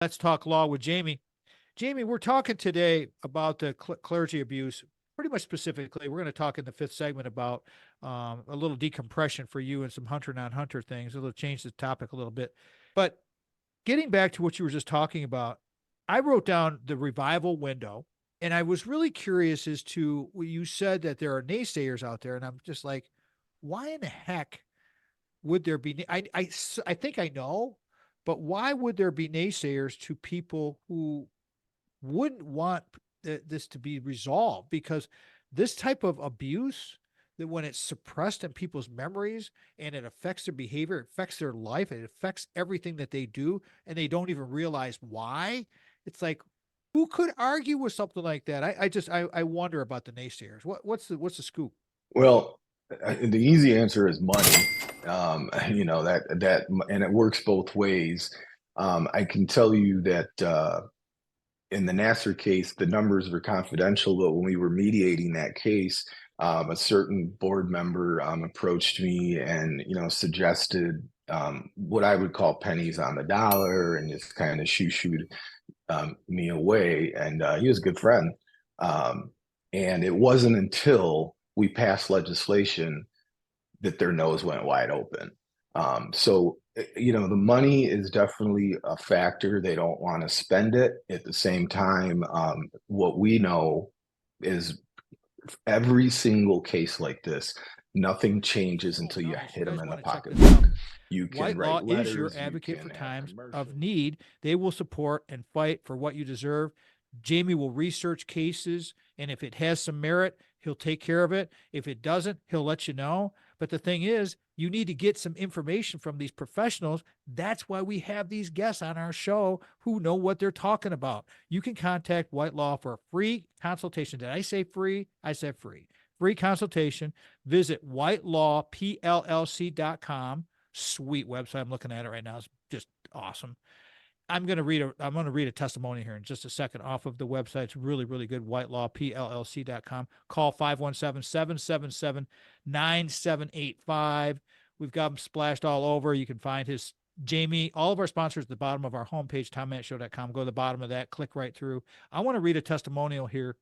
Let's Talk Law with Jamie. Jamie, we're talking today about the clergy abuse. Pretty much specifically, we're going to talk in the fifth segment about a little decompression for you and some hunter non-hunter things. It'll change the topic a little bit. But getting back to what you were just talking about, I wrote down the revival window, and I was really curious as to you said that there are naysayers out there, and I'm just like, why in the heck would there be? I think I know, but why would there be naysayers to people who wouldn't want this to be resolved? Because this type of abuse, that when it's suppressed in people's memories and it affects their behavior, it affects their life, it affects everything that they do, and they don't even realize why. It's like, who could argue with something like that? I wonder about the naysayers. What's the scoop? Well, the easy answer is money. And it works both ways. I can tell you that in the Nasser case, the numbers were confidential, but when we were mediating that case, a certain board member approached me and suggested what I would call pennies on the dollar, and just kind of shoo-shooed me away. And he was a good friend. And it wasn't until we passed legislation that their nose went wide open. The money is definitely a factor. They don't want to spend it. At the same time, what we know is every single case like this, nothing changes until you hit them in the pocketbook. You can White Law write is your letters, you advocate can for have times of commercials. need. They will support and fight for what you deserve. Jamie will research cases, and if it has some merit, he'll take care of it. If it doesn't, he'll let you know. But the thing is, you need to get some information from these professionals. That's why we have these guests on our show who know what they're talking about. You can contact White Law for a free consultation. Did I say free? I said free. Free consultation. Visit whitelawpllc.com. Sweet website. I'm looking at it right now. It's just awesome. I'm going to read a testimony here in just a second off of the website. It's really, really good. whitelawpllc.com. Call 517-777-9785. We've got them splashed all over. You can find his Jamie, all of our sponsors at the bottom of our homepage, TomMattShow.com. Go to the bottom of that, click right through. I want to read a testimonial here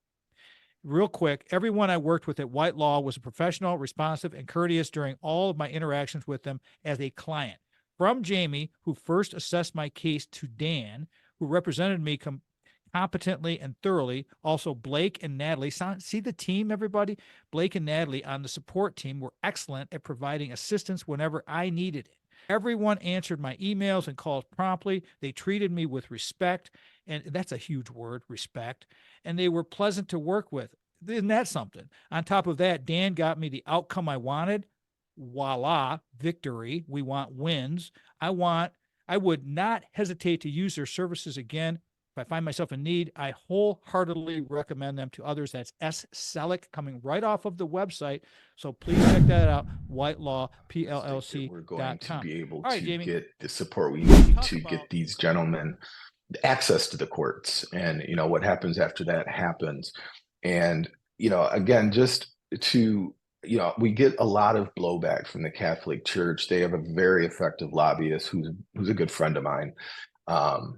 real quick. Everyone I worked with at White Law was professional, responsive, and courteous during all of my interactions with them as a client. From Jamie, who first assessed my case, to Dan, who represented me competently and thoroughly. Also, Blake and Natalie. See the team, everybody? Blake and Natalie on the support team were excellent at providing assistance whenever I needed it. Everyone answered my emails and calls promptly. They treated me with respect, and that's a huge word, respect, and they were pleasant to work with. Isn't that something? On top of that, Dan got me the outcome I wanted. Voila, victory. We want wins. I would not hesitate to use their services again. If I find myself in need, I wholeheartedly recommend them to others. That's S. Selleck, coming right off of the website. So please check that out, whitelawpllc.com. We're going to be able All right, to Jamie. get the support we need Talk to about get these gentlemen access to the courts. And what happens after that happens. And again, just to we get a lot of blowback from the Catholic Church. They have a very effective lobbyist who's a good friend of mine,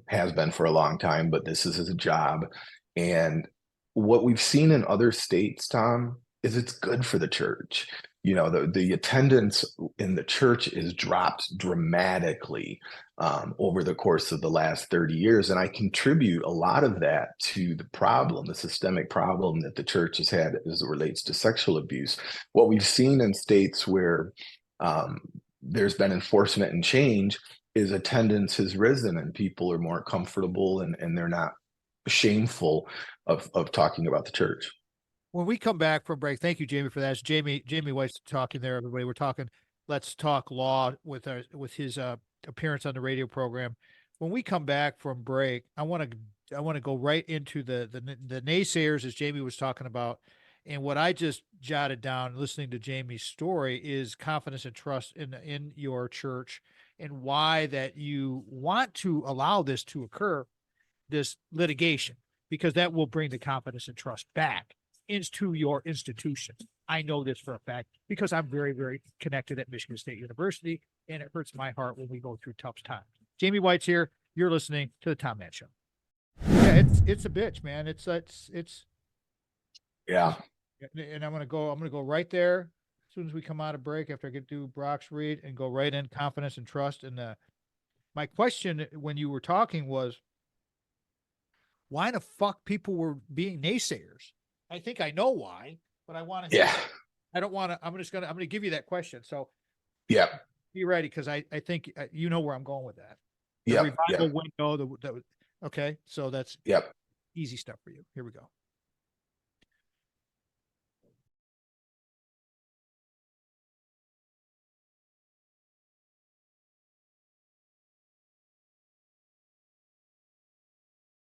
has been for a long time, but this is his job. And what we've seen in other states, Tom, is it's good for the church. The attendance in the church is dropped dramatically over the course of the last 30 years. And I contribute a lot of that to the systemic problem that the church has had as it relates to sexual abuse. What we've seen in states where there's been enforcement and change is attendance has risen, and people are more comfortable, and they're not shameful of talking about the church. when we come back from break, thank you, Jamie, for that. It's Jamie White's talking there, everybody. We're talking Let's Talk Law with his appearance on the radio program. When we come back from break, I want to go right into the naysayers, as Jamie was talking about. And what I just jotted down listening to Jamie's story is confidence and trust in your church, and why that you want to allow this to occur, this litigation, because that will bring the confidence and trust back into your institution. I know this for a fact because I'm very, very connected at Michigan State University, and it hurts my heart when we go through tough times. Jamie White's here. You're listening to the Tom Mann Show. Yeah, it's a bitch, man. It's Yeah. and I'm gonna go right there as soon as we come out of break after I get to Brock's read and go right in confidence and trust. And my question when you were talking was, why the fuck people were being naysayers? I think I know why, but I want to. Yeah. I don't want to. I'm gonna give you that question. So Yeah. be ready, because I think you know where I'm going with that. The Yeah. revival Yeah. window. Okay, so that's Yep. easy stuff for you. Here we go.